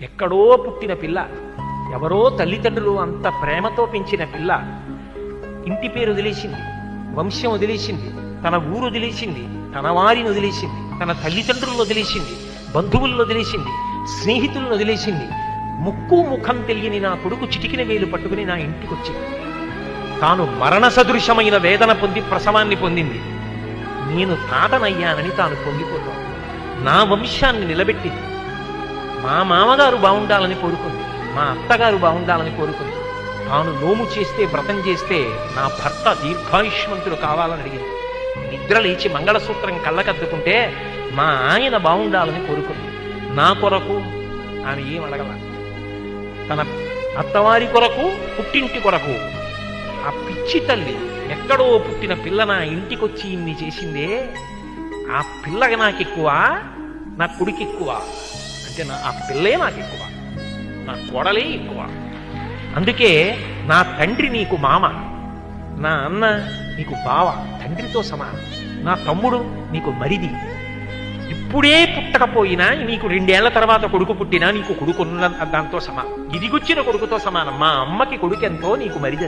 ఎక్కడో పుట్టిన పిల్ల, ఎవరో తల్లిదండ్రులు అంత ప్రేమతో పెంచిన పిల్ల ఇంటి పేరు వదిలేసింది, వంశం వదిలేసింది, తన ఊరు వదిలేసింది, తన వారిని వదిలేసింది, తన తల్లిదండ్రులను వదిలేసింది, బంధువులను వదిలేసింది, స్నేహితులను వదిలేసింది. ముక్కు ముఖం తెలియని నా కొడుకు చిటికిన వేలు పట్టుకుని నా ఇంటికి వచ్చింది. తాను మరణ సదృశమైన వేదన పొంది ప్రసవాన్ని పొందింది. నేను తాతనయ్యానని తాను పొంగిపోతాను. నా వంశాన్ని నిలబెట్టింది. మా మామగారు బాగుండాలని కోరుకుంది, మా అత్తగారు బాగుండాలని కోరుకుంది. తాను నోము చేస్తే, వ్రతం చేస్తే నా భర్త దీర్ఘాయుష్మంతుడు కావాలని అడిగింది. నిద్ర లేచి మంగళసూత్రం కళ్ళకద్దుకుంటే మా ఆయన బాగుండాలని కోరుకుంది. నా కొరకు ఆమె ఏం అడగల. తన అత్తవారి కొరకు, పుట్టింటి కొరకు. ఆ పిచ్చి తల్లి ఎక్కడో పుట్టిన పిల్ల నా ఇంటికొచ్చి ఇన్ని చేసిందే, ఆ పిల్లకి నాకెక్కువ, నా కొడుకు ఎక్కువ అంటే ఆ పిల్లే నాకు ఎక్కువ, నా కోడలే ఎక్కువ. అందుకే నా తండ్రి నీకు మామ, నా అన్న నీకు బావ, తండ్రితో సమానం. నా తమ్ముడు నీకు మరిది. ఇప్పుడే పుట్టకపోయినా నీకు 2 ఏళ్ల తర్వాత కొడుకు పుట్టినా నీకు కొడుకున్న దాంతో సమానం. ఇదిగొచ్చిన కొడుకుతో సమానం. మా అమ్మకి కొడుకు ఎంతో నీకు మరిది.